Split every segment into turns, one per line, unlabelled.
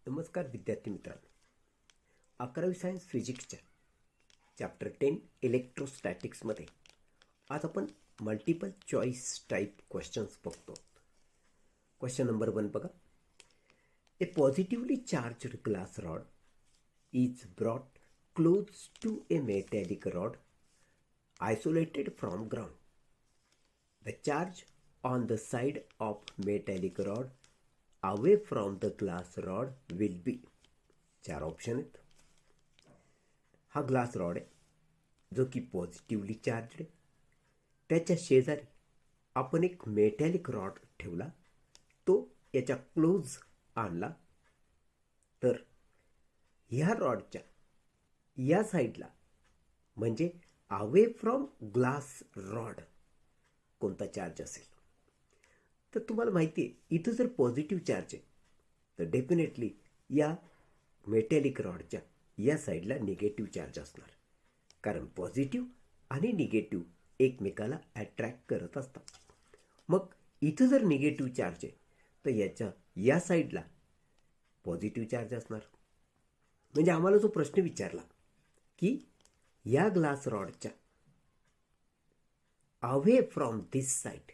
नमस्कार विद्यार्थी मित्रांनो, 11वी सायन्स फिजिक्सच्या चॅप्टर 10 इलेक्ट्रोस्टॅटिक्समध्ये आज आपण मल्टिपल चॉईस टाईप क्वेश्चन्स बघतो. क्वेश्चन नंबर 1 बघा. A positively charged glass rod is brought close to a metallic rod isolated from ground. The charge on the side of metallic rod away from the glass rod will be. 4 option आहेत. हा glass rod आहे जो की positively charged आहे. त्याच्या शेजारी आपण एक मेटॅलिक रॉड ठेवला, तो याच्या क्लोज आणला, तर ह्या रॉडच्या या साईडला म्हणजे अवे फ्रॉम ग्लास रॉड कोणता चार्ज असेल. तर तुम्हाला माहिती आहे इथं जर पॉझिटिव्ह चार्ज आहे तर डेफिनेटली या मेटॅलिक रॉडच्या या साईडला निगेटिव्ह चार्ज असणार, कारण पॉझिटिव्ह आणि निगेटिव्ह एकमेकाला अट्रॅक्ट करत असतात. मग इथं जर निगेटिव्ह चार्ज आहे तर याच्या या साईडला पॉझिटिव्ह चार्ज असणार. म्हणजे आम्हाला जो प्रश्न विचारला की या ग्लास रॉडच्या अवे फ्रॉम दिस साईड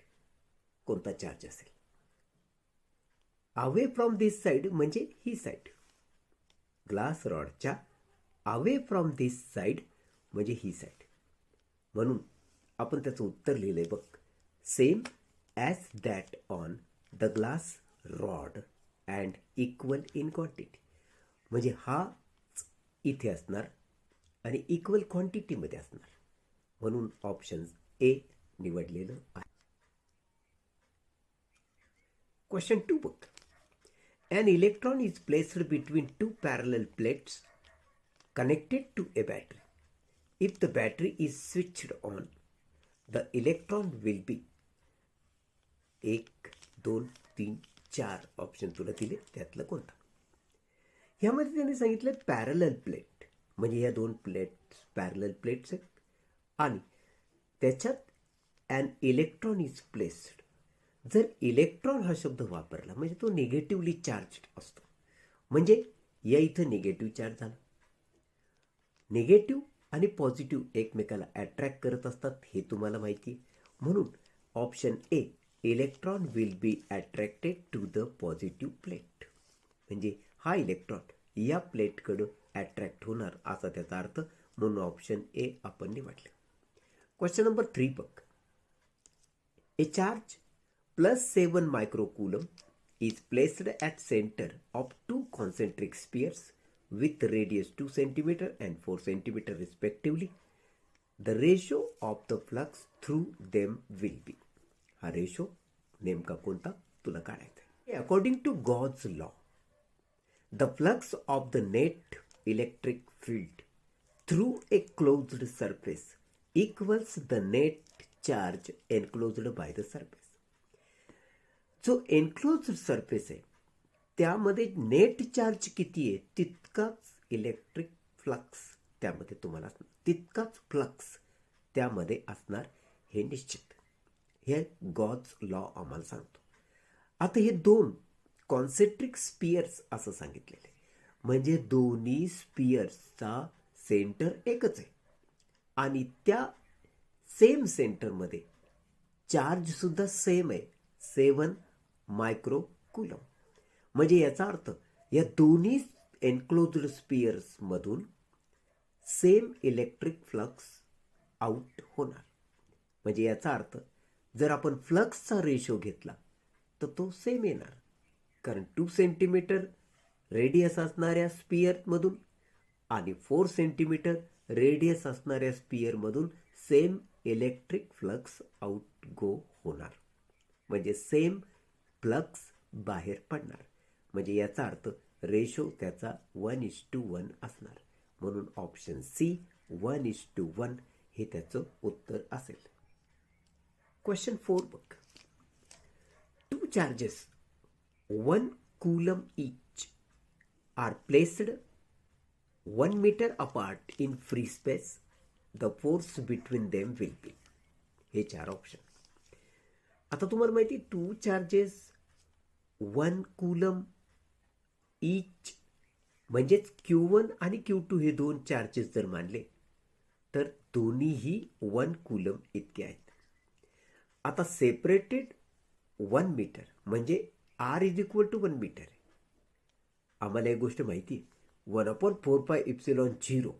कोणता चार्ज असेल. अवे फ्रॉम दिस साईड म्हणजे ही साईड. ग्लास रॉडच्या अवे फ्रॉम दिस साईड म्हणजे ही साईड. म्हणून आपण त्याचं उत्तर लिहिलंय बघ. Same as that on the glass rod and equal in quantity. म्हणजे हाच इथे असणार आणि इक्वल क्वांटिटीमध्ये असणार. म्हणून ऑप्शन ए निवडलेलं आहे. Question 2 book. An electron is placed between two parallel plates connected to a battery. If the battery is switched on, the electron will be 1, 2, 3, 4 option तुला दिले, त्यातलं कोणता. ह्यामध्ये त्यांनी सांगितलं पॅरलल प्लेट, म्हणजे ह्या दोन प्लेट्स पॅरलल प्लेट्स आहेत आणि त्याच्यात ॲन इलेक्ट्रॉन इज प्लेस्ड. जर इलेक्ट्रॉन हा शब्द वापरला म्हणजे तो निगेटिव्हली चार्ज्ड असतो. म्हणजे या इथं निगेटिव्ह चार्ज झाला. निगेटिव्ह आणि पॉझिटिव्ह एकमेकाला अट्रॅक्ट करत असतात हे तुम्हाला माहिती आहे. म्हणून option A electron will be attracted to the positive plate. म्हणजे हा इलेक्ट्रॉन या प्लेटकडं अट्रॅक्ट होणार असा त्याचा अर्थ. म्हणून ऑप्शन ए आपण निवडलं. क्वेश्चन नंबर 3 बघ. ए charge +7 microcoulomb is placed at center of two concentric spheres with radius 2 cm and 4 cm respectively. The ratio of the flux through them will be. हा रेशो नेमका कोणता तुला काढायचा आहे. According to Gauss's law, the flux of the net electric field through a closed surface equals the net charge enclosed by the surface. जो enclosed surface आहे त्यामध्ये net charge किती आहे तितकाच इलेक्ट्रिक फ्लक्स त्यामध्ये तुम्हाला असणार, तितकाच फ्लक्स त्यामध्ये असणार हे निश्चित. हे गॉस लॉ आम्हाला सांगतो. आता हे दोन कॉन्सेंट्रिक स्पियर्स असं सांगितलेलं आहे, म्हणजे दोन्ही स्पियर्सचा सेंटर एकच आहे आणि त्या सेम सेंटरमध्ये चार्ज सुद्धा सेम आहे, 7 मायक्रोकुलम. म्हणजे याचा अर्थ या दोन्ही एन्क्लोज्ड स्पियर्स मधून सेम इलेक्ट्रिक फ्लक्स आउट होणार. म्हणजे याचा अर्थ जर आपण फ्लक्सचा रेशो घेतला तर तो सेम येणार, कारण 2 सेंटीमीटर रेडियस असणाऱ्या स्पियरमधून आणि 4 सेंटीमीटर रेडियस असणाऱ्या स्पियरमधून same electric flux out go होणार. म्हणजे सेम फ्लक्स बाहेर पडणार. म्हणजे याचा अर्थ रेशो त्याचा 1:1 असणार. म्हणून ऑप्शन सी 1:1 हे त्याचं उत्तर असेल. क्वेश्चन 4 बघ. 2 charges 1 coulomb each are placed 1 meter apart in free space. The force between them will be. हे 4 ऑप्शन. आता तुम्हाला माहिती 2 चार्जेस 1 कूलम each म्हणजेच Q1 आणि Q2 हे दोन चार्जेस जर मानले तर दोन्हीही 1 कूलम इतके आहेत. आता सेपरेटेड 1 मीटर म्हणजे R is equal to 1 metre आहे. आम्हाला एक गोष्ट माहिती आहे, 1/4πε0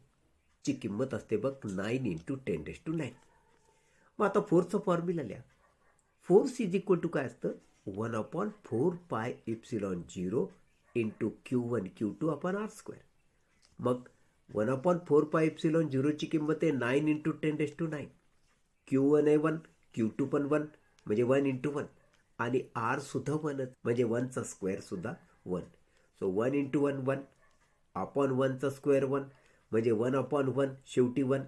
ची किंमत असते बघ 9 × 10⁹. मग आता फोर्सचा फॉर्म्युला लिहा. फोर्स इज इक्वल टू काय असतं, 1/4πε0 into Q1 Q2 upon R². मग 1/4πε0 ची किंमत आहे 9 × 10⁹. Q1 आहे 1, Q2 पण 1 म्हणजे 1 × 1 आणि R सुद्धा 1 म्हणजे 1चा स्क्वेअर सुद्धा 1. सो 1 × 1 1 अपॉन 1चा स्क्वेअर 1 म्हणजे 1/1 शेवटी 1.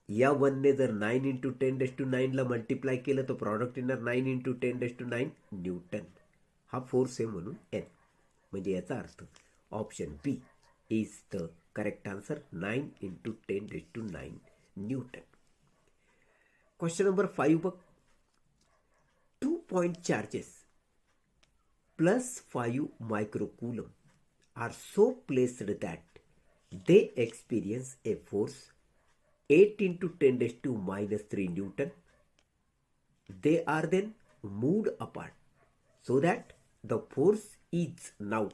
या 1ने जर 9 × 10⁹ ला मल्टिप्लाय केलं तर प्रॉडक्ट येणार 9 × 10⁹ न्यूटन. हा फोर्स आहे म्हणून N. म्हणजे याचा अर्थ option B is the correct answer, 9 × 10⁹ newton. Question number 5 बघ. 2 point charges plus 5 microcoulomb are so placed that they experience a force 8 × 10⁻³ Newton. They are then moved apart so that the force is now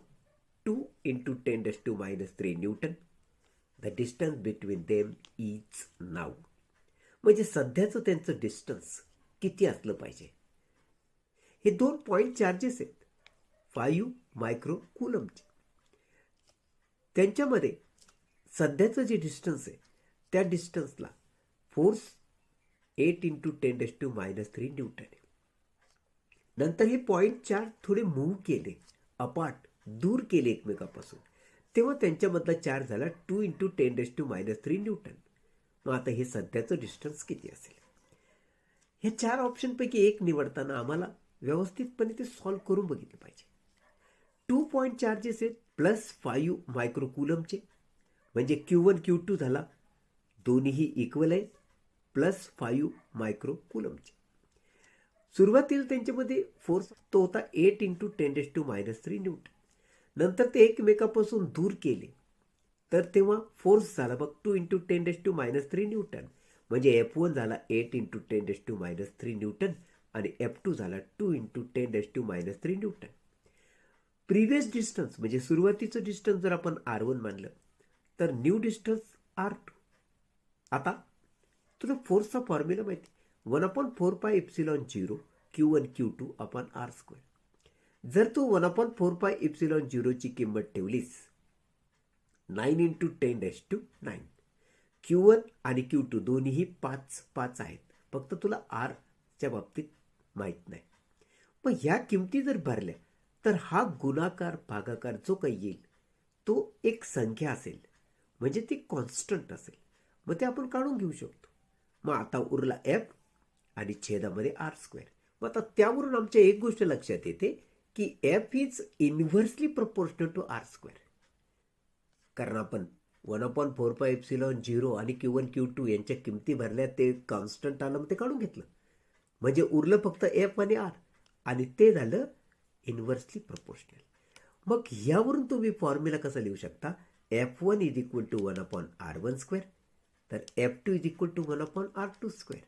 2 × 10⁻³ Newton. The distance between them is now. म्हणजे सध्याचं त्यांचं distance किती असलं पाहिजे. हे 2 point charges आहेत 5 मायक्रोकुलमचे. त्यांच्यामध्ये सध्याचं जे डिस्टन्स आहे त्या डिस्टन्सला फोर्स 8 × 10⁻³ न्यूटन आहे. नंतर हे पॉइंट चार्ज थोडे मूव्ह केले, अपार्ट, दूर केले एकमेकापासून, तेव्हा त्यांच्यामधला चार्ज झाला 2 × 10⁻³ न्यूटन. मग आता हे सध्याचं डिस्टन्स किती असेल. हे 4 ऑप्शनपैकी एक निवडताना आम्हाला व्यवस्थितपणे ते सॉल्व्ह करून बघितलं पाहिजे. 2 पॉइंट चार्जेस आहेत प्लस 5 मायक्रोकुलमचे म्हणजे Q1 Q2 झाला, दोन्हीही इक्वल आहेत, प्लस 5 मायक्रोकुलमचे. सुरुवातीला त्यांच्यामध्ये फोर्स तो होता 8 × 10⁻³ न्यूटन. नंतर ते एकमेकापासून दूर केले तर तेव्हा फोर्स झाला बघ 2 × 10⁻³ न्यूटन. म्हणजे F1 झाला 8 × 10⁻³ न्यूटन आणि F2 झाला 2 × 10⁻³ न्यूटन. प्रिव्हियस डिस्टन्स म्हणजे सुरुवातीचं डिस्टन्स जर आपण R1 मानलं तर न्यू डिस्टन्स R2. आता तुला फोर्सचा फॉर्म्युला माहिती, 1/4πε0 Q1 Q2 अपॉन R². जर तू 1/4πε0 ची किंमत ठेवलीस 9 × 10⁻⁹, Q1 आणि Q2 दोन्हीही 5 5 आहेत, फक्त तुला R च्या बाबतीत माहीत नाही. मग ह्या किमती जर भरल्या तर हा गुणाकार भागाकार जो काही येईल तो एक संख्या असेल, म्हणजे ती कॉन्स्टंट असेल. मग ते आपण काढून घेऊ शकतो. मग आता उरला F आणि छेदामध्ये R². मग आता त्यावरून आमच्या एक गोष्ट लक्षात येते की F is inversely proportional to R². कारण आपण 1/4πε0 आणि Q1 Q2 यांच्या किमती भरल्या, ते कॉन्स्टंट आलं, मग ते काढून घेतलं. म्हणजे उरलं फक्त F आणि R आणि ते झालं इन्व्हर्सली प्रपोर्शनल. मग ह्यावरून तुम्ही फॉर्म्युला कसा लिहू शकता, F1 is equal to 1/R1², तर F2 is equal to 1/R2².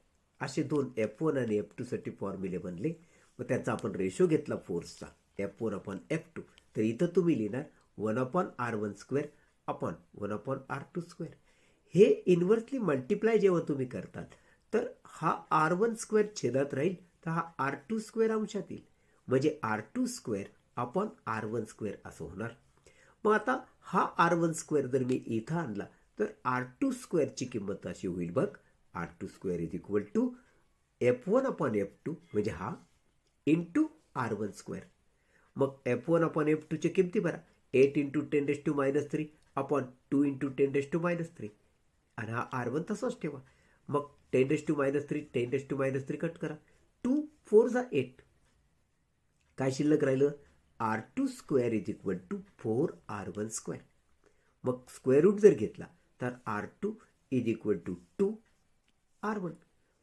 असे दोन F1 आणि F2 साठी फॉर्म्युले बनले. मग त्याचा आपण रेशो घेतला फोर्सचा F1/F2, तर इथं तुम्ही लिहिणार 1/R1² अपॉन 1/R2². हे इन्व्हर्सली मल्टिप्लाय जेव्हा तुम्ही करतात तर हा R1² छेदात राहील, तर हा R2² अंशात येईल, म्हणजे R2² अपॉन R1² असं होणार. मग आता हा R1² जर मी इथं आणला तर R2² ची किंमत अशी होईल बघ, R2² is equal to F1/F2 म्हणजे हा इंटू R1². मग F1/F2 ची किमती भरा, 8 × 10⁻³ अपॉन 2 × 10⁻³ आणि हा R1 तसाच ठेवा. मग 10⁻³ कट करा, 2 4 जा 8, काय शिल्लक राहिलं, R2² is equal to 4R1². मग स्क्वेअर रूट जर घेतला तर R2 is equal to 2R1,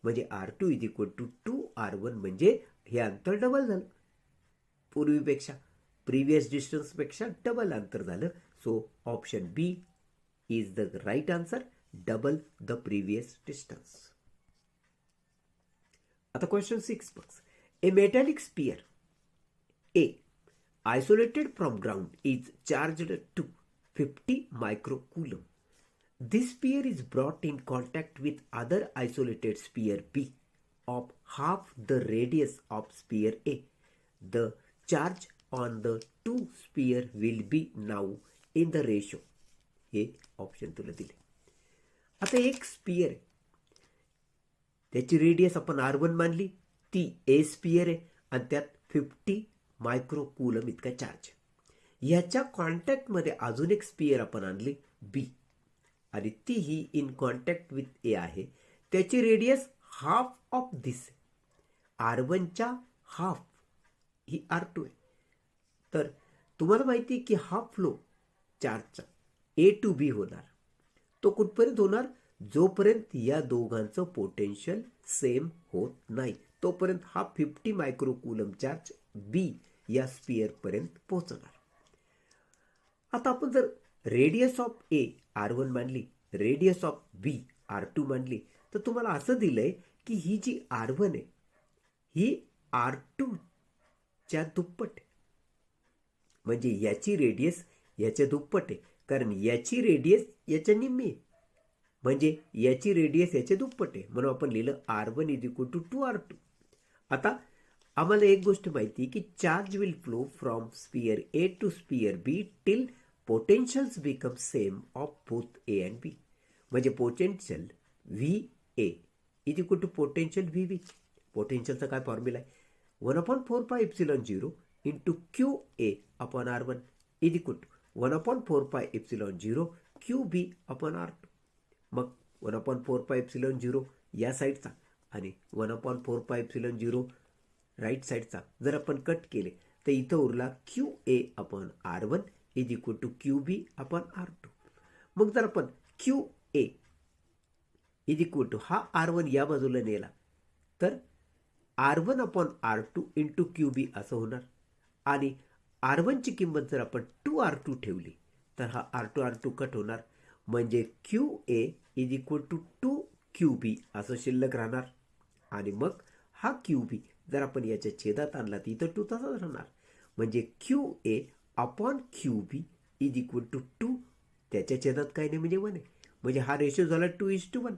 म्हणजे R2 is equal to 2R1, म्हणजे हे अंतर डबल झालं पूर्वीपेक्षा, प्रिव्हियस डिस्टन्सपेक्षा डबल अंतर झालं. So option B is the right answer, double the previous distance. आता क्वेश्चन 6 बघ. A metallic sphere A isolated from ground is charged to 50 microcoulomb. This sphere is brought in contact with other isolated sphere B of half the radius of sphere A. The charge on the two sphere will be now in the ratio. हे option तुला दिले. आता एक sphere आहे, त्याची radius आपण R1 मानली, ती ए स्पियर आहे आणि त्यात 50 मायक्रोकूलम इतका चार्ज. याच्या कॉन्टॅक्टमध्ये अजून एक स्पियर आपण आणली बी आणि ती ही इन कॉन्टॅक्ट विथ ए आहे. त्याची रेडियस हाफ ऑफ दिस, R1च्या हाफ ही R2 आहे. तर तुम्हाला माहिती की हा फ्लो चार्जचा ए टू बी होणार. तो कुठपर्यंत होणार? जोपर्यंत या दोघांचं पोटेन्शियल सेम होत नाही तोपर्यंत हा 50 मायक्रोकूलम चार्ज बी या स्पियर पर्यंत पोहोचणार. आता आपण जर रेडियस ऑफ ए R1 मानली, रेडियस ऑफ बी R2 मानली, तर तुम्हाला असं दिलंय की ही जी R1 आहे ही R2 च्या दुप्पट आहे. म्हणजे याची रेडियस याच्या दुप्पट आहे, कारण याची रेडियस याच्या निम्मी आहे, म्हणजे याची रेडियस याच्या दुप्पट आहे. म्हणून आपण लिहिलं R1 is equal to 2R2. आता आम्हाला एक गोष्ट माहिती की charge will flow from sphere A to sphere B till potentials become same of both A and B. म्हणजे potential V A is equal to potential V B. पोटेन्शियलचा काय formula आहे? 1/4πε0 into Q A upon R1 is equal to 1/4πε0 Q B upon R2. मग 1/4πε0 या साईडचा आणि 1/4πε0 right साईडचा जर आपण कट केले तर इथं उरला Q A upon R1 is equal to Q B upon R2. मग जर आपण Q A is equal to हा R1 या बाजूला नेला तर R1 upon R2 into Q बी असं होणार. आणि R1ची किंमत जर आपण 2R2 ठेवली तर हा R2 कट होणार. म्हणजे Q A is equal to 2QB असं शिल्लक राहणार. आणि मग हा क्यू बी जर आपण याच्या छेदात आणला तर इथं 2 तसाच राहणार. म्हणजे Q A upon Q B is equal to 2, त्याच्या छेदात काही नाही म्हणजे 1 आहे. म्हणजे हा रेशो झाला 2:1.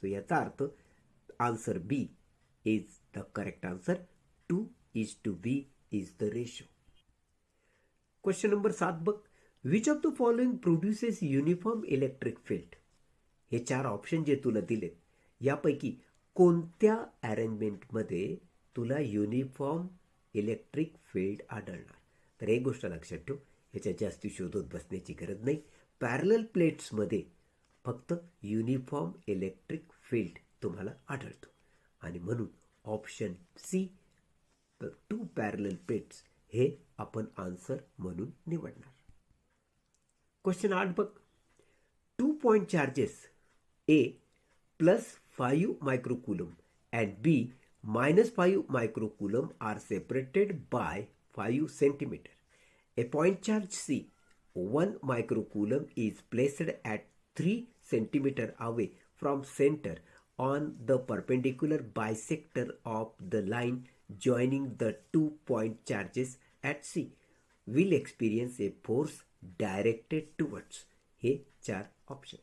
तो याचा अर्थ answer B is the correct answer. 2:B is the ratio. Question number 7 बघ. Which of the following produces uniform electric field. हे 4 ऑप्शन जे तुला दिलेत यापैकी कोणत्या अरेंजमेंटमध्ये तुला युनिफॉर्म इलेक्ट्रिक फील्ड आढळणार? तर एक गोष्ट लक्षात ठेव, ह्याच्यात जास्ती शोधत बसण्याची गरज नाही. पॅरलल प्लेट्समध्ये फक्त युनिफॉर्म इलेक्ट्रिक फील्ड तुम्हाला आढळतो आणि म्हणून ऑप्शन सी 2 पॅरलल प्लेट्स हे आपण आन्सर म्हणून निवडणार. क्वेश्चन 8 बघ. 2 point charges A plus 5 मायक्रोकुलम and B minus 5 microcoulomb are separated by 5 centimeter. A point charge C 1 microcoulomb is placed at 3 centimeter away from center on the perpendicular bisector of the line joining the 2 point charges at C will experience a force directed towards. हे 4 option.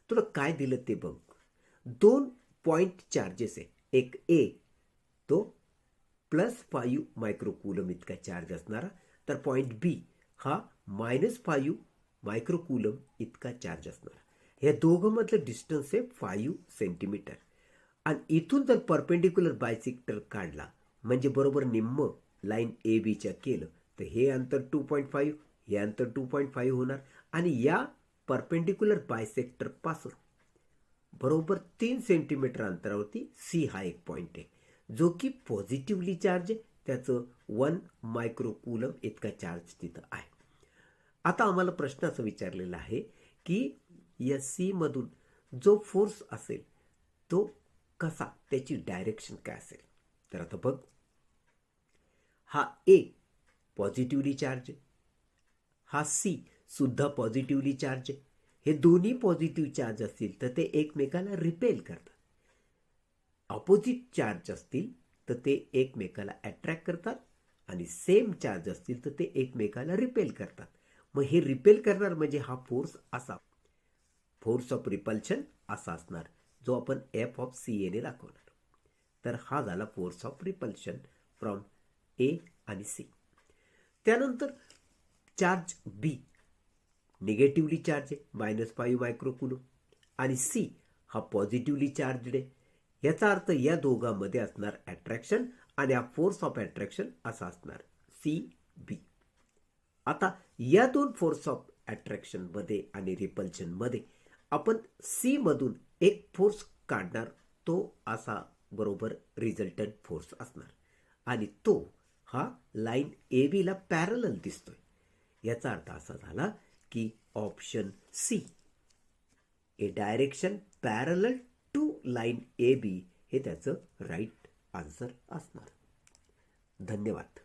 तुला काय दिलं ते बघ. 2 point charges आहे. एक ए तो +5 मायक्रोकुलम इतका चार्ज असणारा, तर पॉइंट बी हा -5 मायक्रोकुलम इतका चार्ज असणारा. या दोघांमधलं डिस्टन्स आहे 5 सेंटीमीटर. आणि इथून जर परपेंडिक्युलर बायसेक्टर काढला म्हणजे बरोबर निम्म लाईन ए बीच्या केलं तर हे अंतर 2.5, हे अंतर 2.5 होणार. आणि या परपेंडिक्युलर बायसेक्टर पासून बरोबर 3 सेंटीमीटर अंतरावरती सी हा एक पॉइंट आहे जो की पॉझिटिव्हली चार्ज आहे. त्याचं 1 मायक्रोकुलम इतका चार्ज तिथं आहे. आता आम्हाला प्रश्न असा विचारलेला आहे की या सी मधून जो फोर्स असेल तो कसा, त्याची डायरेक्शन काय असेल. तर आता बघ, हा ए पॉझिटिव्हली चार्ज आहे, हा सी सुद्धा पॉझिटिव्हली चार्ज आहे. हे दोन्ही पॉझिटिव्ह चार्ज असतील तर ते एकमेकाला रिपेल करतात. ऑपोजिट चार्ज असतील तर ते एकमेकाला अट्रॅक्ट करतात आणि सेम चार्ज असतील तर ते एकमेकाला रिपेल करतात. मग हे रिपेल करणार म्हणजे हा फोर्स असा, फोर्स ऑफ रिपल्शन असा असणार, जो आपण एफ ऑफ सी एने दाखवणार. तर हा झाला फोर्स ऑफ रिपल्शन फ्रॉम ए आणि सी. त्यानंतर चार्ज बी निगेटिव्हली चार्ज आहे, -5 मायक्रोकुलम, आणि सी हा पॉझिटिव्हली चार्जड आहे. याचा अर्थ या दोघांमध्ये असणार अट्रॅक्शन आणि हा फोर्स ऑफ अट्रॅक्शन असा असणार सी बी. आता या दोन फोर्स ऑफ अट्रॅक्शन मध्ये आणि रिपल्शन मध्ये आपण सी मधून एक फोर्स काढणार, तो असा बरोबर रिझल्टंट फोर्स असणार आणि तो हा लाईन ए बी ला पॅरलल दिसतोय. याचा अर्थ असा झाला की option C, A direction parallel to line A B, हे त्याचं राईट आन्सर असणार. धन्यवाद.